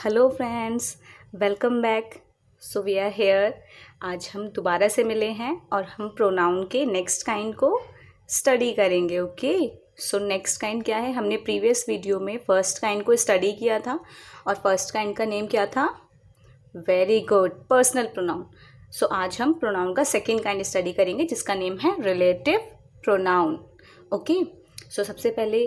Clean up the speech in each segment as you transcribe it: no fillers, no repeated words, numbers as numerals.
Hello friends, welcome back. So we are here. आज हम दोबारा से मिले हैं और हम प्रोनाउन के नेक्स्ट काइंड को स्टडी करेंगे। ओके, सो नेक्स्ट काइंड क्या है? हमने प्रीवियस वीडियो में फर्स्ट काइंड को स्टडी किया था और फर्स्ट काइंड का नेम क्या था? Very good, personal pronoun. So आज हम प्रोनाउन का सेकेंड काइंड स्टडी करेंगे जिसका नेम है रिलेटिव प्रोनाउन। ओके, सो सबसे पहले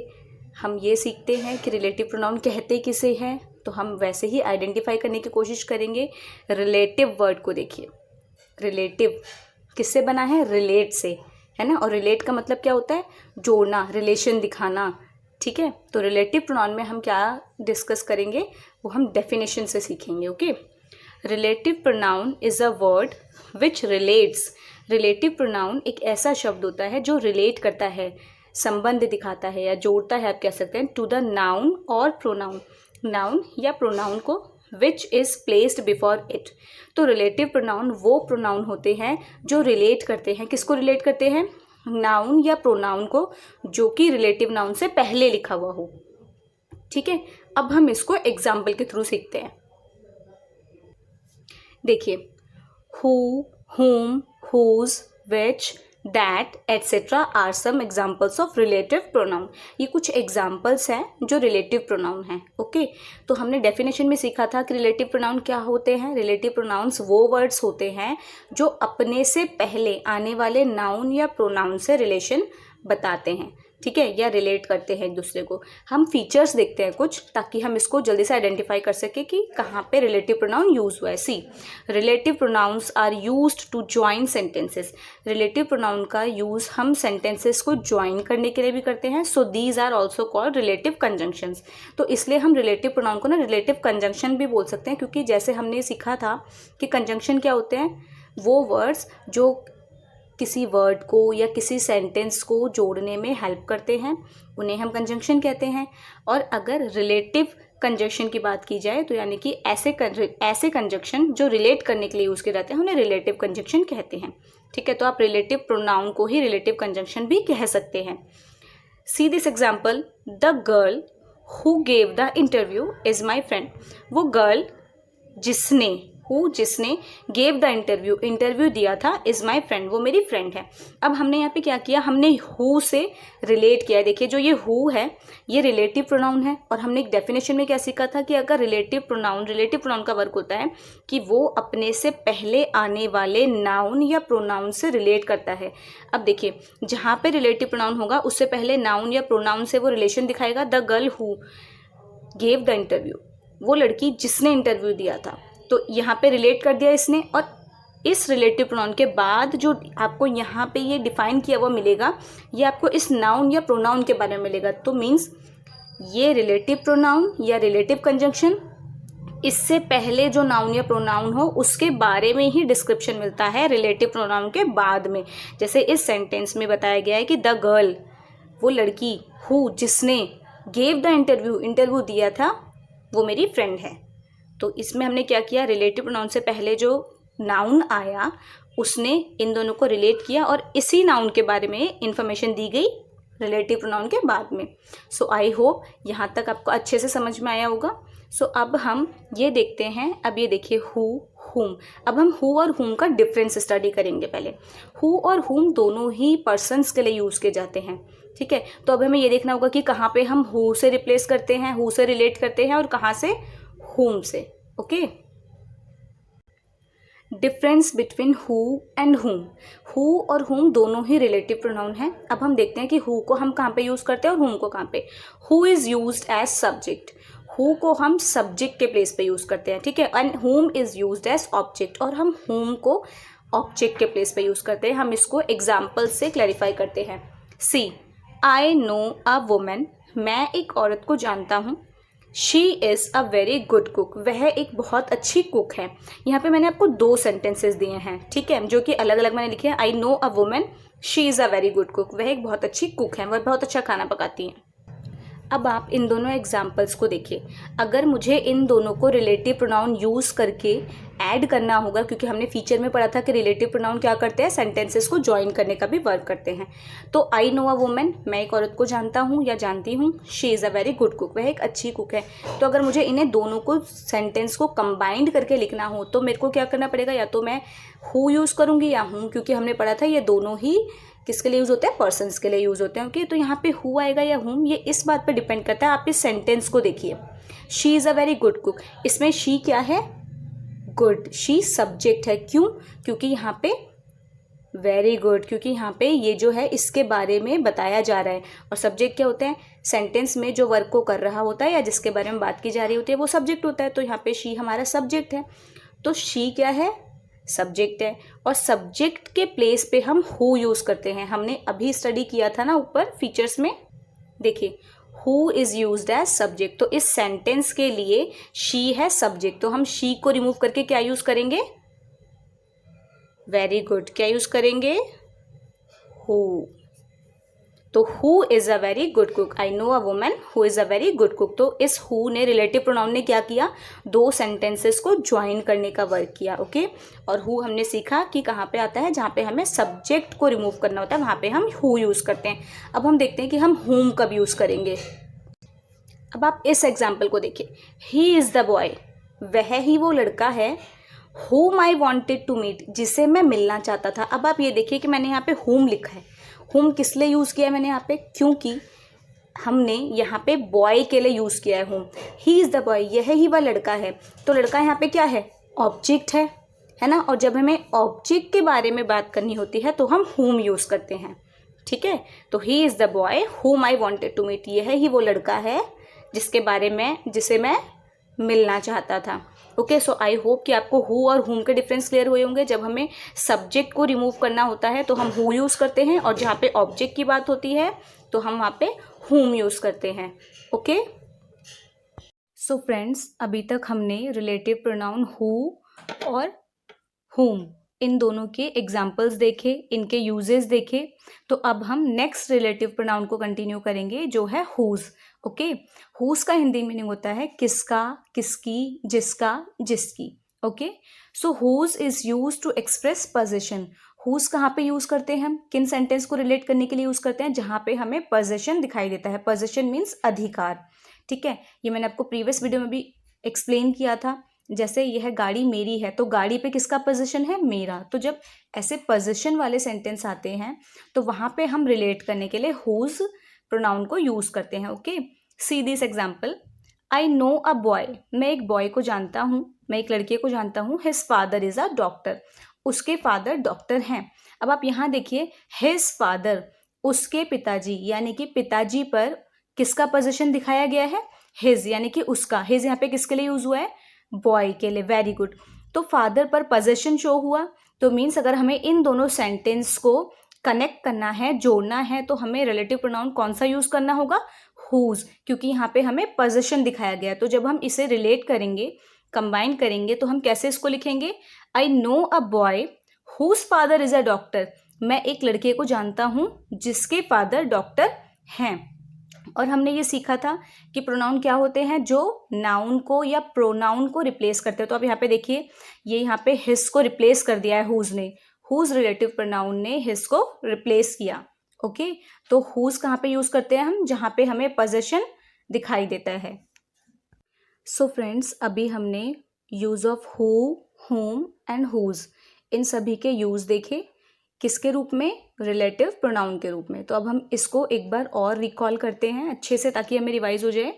हम ये सीखते हैं कि रिलेटिव प्रोनाउन कहते किसे हैं, तो हम वैसे ही आइडेंटिफाई करने की कोशिश करेंगे। रिलेटिव वर्ड को देखिए, रिलेटिव किससे बना है? रिलेट से, है ना। और रिलेट का मतलब क्या होता है? जोड़ना, रिलेशन दिखाना। ठीक है, तो रिलेटिव प्रोनाउन में हम क्या डिस्कस करेंगे वो हम डेफिनेशन से सीखेंगे। Okay, relative pronoun is a word which relates. Relative pronoun एक ऐसा शब्द होता है जो रिलेट करता है, संबंध दिखाता है या जोड़ता है, आप कह सकते हैं, टू द नाउन और प्रोनाउन, नाउन या प्रोनाउन को, which is placed before it. तो रिलेटिव प्रोनाउन वो प्रोनाउन होते हैं जो रिलेट करते हैं। किसको रिलेट करते हैं? नाउन या प्रोनाउन को, जो कि रिलेटिव नाउन से पहले लिखा हुआ हो। ठीक है, अब हम इसको एग्जाम्पल के थ्रू सीखते हैं। देखिए, who, whom, whose, which, that, etc. Are some examples of relative pronoun. ये कुछ एग्जाम्पल्स हैं जो रिलेटिव प्रोनाउन हैं। ओके, तो हमने डेफिनेशन में सीखा था कि रिलेटिव प्रोनाउन क्या होते हैं। रिलेटिव प्रोनाउंस वो वर्ड्स होते हैं जो अपने से पहले आने वाले नाउन या प्रोनाउन से रिलेशन बताते हैं। ठीक है, या रिलेट करते हैं एक दूसरे को। हम फीचर्स देखते हैं कुछ, ताकि हम इसको जल्दी से आइडेंटिफाई कर सके कि कहाँ पे रिलेटिव प्रोनाउन यूज हुआ है। See, relative pronouns are used to join sentences. Relative pronoun का यूज हम सेंटेंसेस को ज्वाइन करने के लिए भी करते हैं। So these are also called relative conjunctions. तो इसलिए हम रिलेटिव प्रोनाउन को ना रिलेटिव कंजंक्शन भी बोल सकते हैं, क्योंकि जैसे हमने सीखा था कि कंजंक्शन क्या होते हैं? वो वर्ड्स जो किसी वर्ड को या किसी सेंटेंस को जोड़ने में हेल्प करते हैं, उन्हें हम कंजंक्शन कहते हैं। और अगर रिलेटिव कंजंक्शन की बात की जाए तो यानी कि ऐसे कंजंक्शन जो रिलेट करने के लिए यूज़ किए जाते हैं, उन्हें रिलेटिव कंजंक्शन कहते हैं। ठीक है, तो आप रिलेटिव प्रोनाउन को ही रिलेटिव कंजंक्शन भी कह सकते हैं। See this example, the girl who gave the interview is my friend. वो गर्ल जिसने, जिसने गेव द इंटरव्यू दिया था, इज माई फ्रेंड, वो मेरी फ्रेंड है। अब हमने यहाँ पे क्या किया? हमने हु से रिलेट किया। देखिए, जो ये हु है ये रिलेटिव प्रोनाउन है, और हमने एक डेफिनेशन में क्या सीखा था कि अगर रिलेटिव प्रोनाउन का वर्क होता है कि वो अपने से पहले आने वाले नाउन या प्रोनाउन से रिलेट करता है। अब देखिए, जहाँ पे रिलेटिव प्रोनाउन होगा उससे पहले नाउन या प्रोनाउन से वो रिलेशन दिखाएगा। The girl who gave the interview, वो लड़की जिसने इंटरव्यू दिया था, तो यहाँ पे रिलेट कर दिया इसने। और इस रिलेटिव प्रोनाउन के बाद जो आपको यहाँ पे ये डिफाइन किया हुआ मिलेगा, ये आपको इस नाउन या प्रोनाउन के बारे में मिलेगा। तो मीन्स ये रिलेटिव प्रोनाउन या रिलेटिव कंजंक्शन, इससे पहले जो नाउन या प्रोनाउन हो उसके बारे में ही डिस्क्रिप्शन मिलता है रिलेटिव प्रोनाउन के बाद में। जैसे इस सेंटेंस में बताया गया है कि द गर्ल, वो लड़की, हु जिसने, गेव द इंटरव्यू दिया था, वो मेरी फ्रेंड है। तो इसमें हमने क्या किया? रिलेटिव प्रोनाउन से पहले जो नाउन आया उसने इन दोनों को रिलेट किया, और इसी नाउन के बारे में इंफॉर्मेशन दी गई रिलेटिव प्रोनाउन के बाद में। सो आई होप यहाँ तक आपको अच्छे से समझ में आया होगा। सो अब हम ये देखते हैं, अब ये देखिए हु, हुम। अब हम हु और हुम का डिफरेंस स्टडी करेंगे। पहले हु और हुम दोनों ही पर्सन्स के लिए यूज़ किए जाते हैं। ठीक है, तो अब हमें ये देखना होगा कि कहाँ पे हम हु से रिप्लेस करते हैं, हु से रिलेट करते हैं, और कहाँ से whom से। Okay, difference between who and whom। Who और whom दोनों ही रिलेटिव प्रोनाउन हैं। अब हम देखते हैं कि हु को हम कहाँ पे यूज़ करते हैं और whom को कहाँ पे। Who is used as subject, who को हम सब्जेक्ट के प्लेस पे यूज़ करते हैं। ठीक है, and whom is used as object, और हम whom को ऑब्जेक्ट के प्लेस पे यूज़ करते हैं। हम इसको एग्जाम्पल से क्लैरिफाई करते हैं। सी, आई नो अ वुमेन, मैं एक औरत को जानता हूँ। She is a very good cook, वह एक बहुत अच्छी कुक है। यहाँ पे मैंने आपको दो सेंटेंसेस दिए हैं, ठीक है, जो कि अलग अलग मैंने लिखे हैं। आई know a women, she is a very good cook, वह एक बहुत अच्छी कुक है, वह बहुत अच्छा खाना पकाती है। अब आप इन दोनों एग्जाम्पल्स को देखिए। अगर मुझे इन दोनों को रिलेटिव प्रोनाउन यूज़ करके ऐड करना होगा, क्योंकि हमने फीचर में पढ़ा था कि रिलेटिव प्रोनाउन क्या करते हैं, सेंटेंसेस को ज्वाइन करने का भी वर्क करते हैं। तो आई नो अ वुमन, मैं एक औरत को जानता हूँ या जानती हूँ। She is a very good cook, वह एक अच्छी कुक है। तो अगर मुझे इन्हें दोनों को सेंटेंस को कंबाइंड करके लिखना हो तो मेरे को क्या करना पड़ेगा, या तो मैं हु यूज़ करूँगी या हूँ, क्योंकि हमने पढ़ा था ये दोनों ही किसके लिए यूज़ होते हैं, पर्सन्स के लिए यूज़ होते हैं। ओके, तो यहाँ पे हु आएगा या हुम, ये इस बात पे डिपेंड करता है। आप इस सेंटेंस को देखिए, she is a very good cook, इसमें शी क्या है, गुड, शी सब्जेक्ट है। क्यों, क्योंकि यहाँ पे वेरी गुड, क्योंकि यहाँ पे ये जो है इसके बारे में बताया जा रहा है। और सब्जेक्ट क्या होता है, सेंटेंस में जो वर्क को कर रहा होता है या जिसके बारे में बात की जा रही होती है वो सब्जेक्ट होता है। तो यहाँ पे शी हमारा सब्जेक्ट है, तो शी क्या है, सब्जेक्ट है। और सब्जेक्ट के प्लेस पे हम हु यूज़ करते हैं। हमने अभी स्टडी किया था ना ऊपर फीचर्स में, देखिए who is used as subject. तो इस सेंटेंस के लिए शी है सब्जेक्ट, तो हम शी को रिमूव करके क्या यूज़ करेंगे, वेरी गुड, क्या यूज़ करेंगे, हु। तो who is a very good cook, I know a woman who is a very good cook. तो इस हु ने, रिलेटिव प्रोनाउन ने क्या किया, दो सेंटेंसेस को ज्वाइन करने का वर्क किया। ओके, और हु हमने सीखा कि कहाँ पे आता है, जहाँ पे हमें सब्जेक्ट को रिमूव करना होता है वहाँ पे हम हु यूज़ करते हैं। अब हम देखते हैं कि हम हुम कब यूज़ करेंगे। अब आप इस एग्जाम्पल को देखिए, ही इज़ द बॉय, वह ही वो लड़का है, whom I wanted to meet, जिसे मैं मिलना चाहता था। अब आप ये देखिए कि मैंने यहाँ पे whom लिखा है। whom किस लिए यूज़ किया है मैंने यहाँ पे, क्योंकि हमने यहाँ पे बॉय के लिए यूज़ किया है whom। He is the boy, यह ही वह लड़का है। तो लड़का यहाँ पे क्या है, ऑब्जेक्ट है ना। और जब हमें ऑब्जेक्ट के बारे में बात करनी होती है तो हम whom यूज़ करते हैं, ठीक है। तो he is the boy whom I wanted to meet, यह ही वो लड़का है जिसके बारे में, जिसे मैं मिलना चाहता था। ओके, सो आई होप कि आपको हु और हुम के डिफरेंस क्लियर हुए होंगे। जब हमें सब्जेक्ट को रिमूव करना होता है तो हम हु यूज़ करते हैं, और जहाँ पे ऑब्जेक्ट की बात होती है तो हम वहाँ पे हुम यूज़ करते हैं। ओके, सो फ्रेंड्स, अभी तक हमने रिलेटिव प्रोनाउन हु और हुम इन दोनों के एग्जाम्पल्स देखे, इनके यूजेस देखे। तो अब हम नेक्स्ट रिलेटिव प्रोनाउन को कंटिन्यू करेंगे, जो है हुज। ओके, हुज का हिंदी मीनिंग होता है किसका, किसकी, जिसका, जिसकी। Okay, so whose is use to express position. Whose कहाँ पे यूज करते हैं हम, किन सेंटेंस को रिलेट करने के लिए यूज करते हैं, जहाँ पे हमें पोजीशन दिखाई देता है। पोजीशन मीन्स अधिकार, ठीक है। ये मैंने आपको प्रीवियस वीडियो में भी एक्सप्लेन किया था। जैसे यह गाड़ी मेरी है, तो गाड़ी पे किसका पोजीशन है, मेरा। तो जब ऐसे पोजीशन वाले सेंटेंस आते हैं तो वहाँ पे हम रिलेट करने के लिए हुज प्रोनाउन को यूज़ करते हैं। Okay, see this example, I know a boy, मैं एक बॉय को जानता हूँ, मैं एक लड़के को जानता हूँ। His father is a doctor, उसके फादर डॉक्टर हैं। अब आप यहाँ देखिए, हिज फादर, उसके पिताजी, यानी कि पिताजी पर किसका पोजीशन दिखाया गया है, हिज, यानी कि उसका। हिज यहाँ पे किसके लिए यूज़ हुआ है, बॉय के लिए, वेरी गुड। तो फादर पर पोजीशन शो हुआ, तो मीन्स अगर हमें इन दोनों सेंटेंस को कनेक्ट करना है, जोड़ना है, तो हमें रिलेटिव प्रोनाउन कौन सा यूज़ करना होगा, हुज, क्योंकि यहाँ पे हमें पोजीशन दिखाया गया है। तो जब हम इसे रिलेट करेंगे, कंबाइन करेंगे, तो हम कैसे इसको लिखेंगे, I know a boy whose father is a doctor, मैं एक लड़के को जानता हूँ जिसके फादर डॉक्टर हैं। और हमने ये सीखा था कि प्रोनाउन क्या होते हैं, जो नाउन को या प्रोनाउन को रिप्लेस करते हैं। तो अब यहाँ पे देखिए, ये यहाँ पे हिज को रिप्लेस कर दिया है हुज ने, हुज रिलेटिव प्रोनाउन ने हिज को रिप्लेस किया। ओके, तो हुज कहाँ पे यूज़ करते हैं हम, जहाँ पे हमें पोजीशन दिखाई देता है। सो फ्रेंड्स, अभी हमने use of who, whom and whose, इन सभी के यूज़ देखे, किसके रूप में, रिलेटिव प्रोनाउन के रूप में। तो अब हम इसको एक बार और रिकॉल करते हैं अच्छे से, ताकि हमें रिवाइज हो जाए।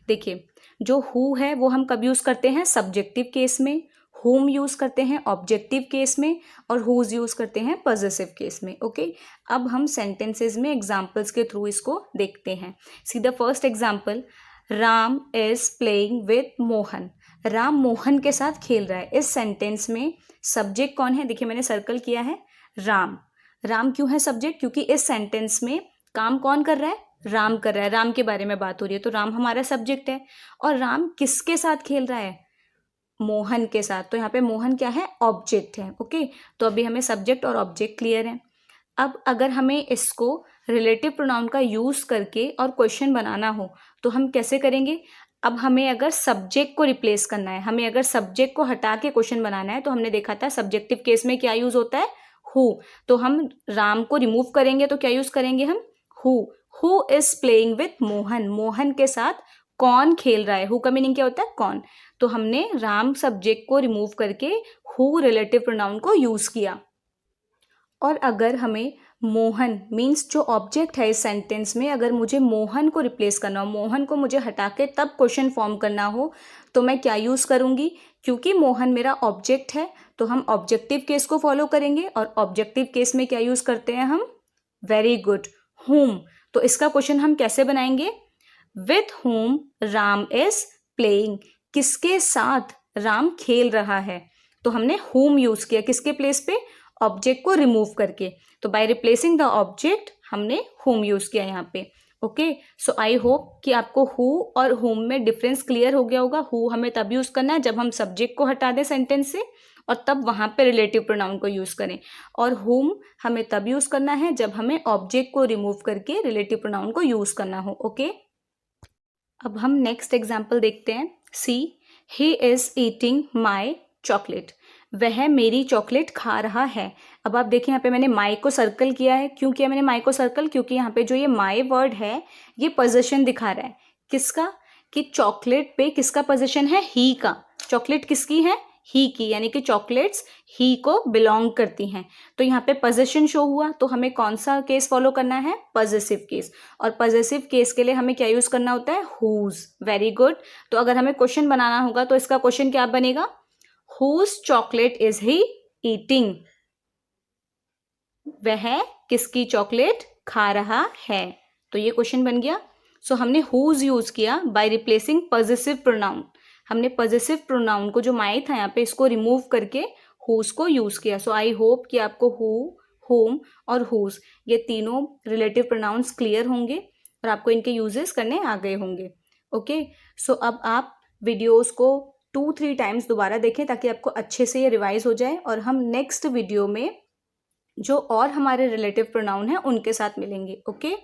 देखिए, जो हु है वो हम कब यूज़ करते हैं, सब्जेक्टिव केस में, हुम यूज़ करते हैं ऑब्जेक्टिव केस में, और हुज यूज़ करते हैं पॉजेसिव केस में। ओके, अब हम सेंटेंसेज में एग्जाम्पल्स के थ्रू इसको देखते हैं। See the first example, Ram is playing with Mohan, Ram Mohan के साथ खेल रहा है। इस सेंटेंस में सब्जेक्ट कौन है, देखिए मैंने सर्कल किया है, राम। राम क्यों है सब्जेक्ट, क्योंकि इस सेंटेंस में काम कौन कर रहा है, राम कर रहा है, राम के बारे में बात हो रही है, तो राम हमारा सब्जेक्ट है। और राम किसके साथ खेल रहा है, मोहन के साथ, तो यहाँ पे मोहन क्या है, ऑब्जेक्ट है। ओके, तो अभी हमें सब्जेक्ट और ऑब्जेक्ट क्लियर है। अब अगर हमें इसको रिलेटिव प्रोनाउन का यूज़ करके और क्वेश्चन बनाना हो तो हम कैसे करेंगे? अब हमें अगर सब्जेक्ट को रिप्लेस करना है, हमें अगर सब्जेक्ट को हटा के क्वेश्चन बनाना है, तो हमने देखा था सब्जेक्टिव केस में क्या यूज़ होता है? हु। तो हम राम को रिमूव करेंगे तो क्या यूज़ करेंगे हम? Who. Who is playing with Mohan, Mohan के साथ कौन खेल रहा है? हु का मीनिंग क्या होता है? कौन। तो हमने राम सब्जेक्ट को रिमूव करके हु रिलेटिव प्रोनाउन को यूज़ किया। और अगर हमें मोहन मीन्स जो ऑब्जेक्ट है इस सेंटेंस में, अगर मुझे मोहन को रिप्लेस करना हो, मोहन को मुझे हटा के तब क्वेश्चन फॉर्म करना हो, तो मैं क्या यूज़ करूँगी? क्योंकि मोहन मेरा ऑब्जेक्ट है तो हम ऑब्जेक्टिव केस को फॉलो करेंगे, और ऑब्जेक्टिव केस में क्या यूज़ करते हैं हम? Very good, whom। तो इसका क्वेश्चन हम कैसे बनाएंगे? With whom Ram is playing, किसके साथ राम खेल रहा है। तो हमने whom यूज किया किसके प्लेस पे? ऑब्जेक्ट को रिमूव करके। तो बाय रिप्लेसिंग द ऑब्जेक्ट हमने whom यूज किया यहाँ पे। ओके, सो आई होप कि आपको who और whom में डिफरेंस क्लियर हो गया होगा। who हमें तब यूज करना है जब हम सब्जेक्ट को हटा दें सेंटेंस से, और तब वहां पे रिलेटिव प्रोनाउन को यूज करें। और whom हमें तब यूज करना है जब हमें ऑब्जेक्ट को रिमूव करके रिलेटिव प्रोनाउन को यूज करना हो। ओके, अब हम नेक्स्ट एग्जाम्पल देखते हैं। See, he is eating my chocolate, वह मेरी चॉकलेट खा रहा है। अब आप देखिए यहाँ पे मैंने माई को सर्कल किया है। क्यों किया मैंने माई को सर्कल? क्योंकि यहाँ पे जो ये माई वर्ड है ये पोजीशन दिखा रहा है। किसका? कि चॉकलेट पे किसका पोजीशन है? ही का। चॉकलेट किसकी है? ही की, यानी कि चॉकलेट्स ही को बिलोंग करती हैं। तो यहाँ पे पोजीशन शो हुआ, तो हमें कौन सा केस फॉलो करना है? Positive case. और पॉजिटिव केस के लिए हमें क्या यूज करना होता है? हुज। Very good. तो अगर हमें क्वेश्चन बनाना होगा तो इसका क्वेश्चन क्या बनेगा? Whose chocolate is he eating, वह किसकी चॉकलेट खा रहा है। तो ये क्वेश्चन बन गया। सो हमने हुज यूज किया बाय रिप्लेसिंग पॉजिटिव प्रोनाउन। हमने पॉजिटिव प्रोनाउन को जो माई था यहाँ पे इसको रिमूव करके हुज को यूज किया। सो आई होप कि आपको हु, होम और हुज ये तीनों रिलेटिव प्रोनाउंस क्लियर होंगे और आपको इनके यूजेस करने आ गए होंगे। ओके, सो अब आप वीडियोस को 2-3 टाइम्स दोबारा देखें ताकि आपको अच्छे से ये रिवाइज हो जाए, और हम नेक्स्ट वीडियो में जो और हमारे रिलेटिव प्रोनाउन हैं उनके साथ मिलेंगे। ओके।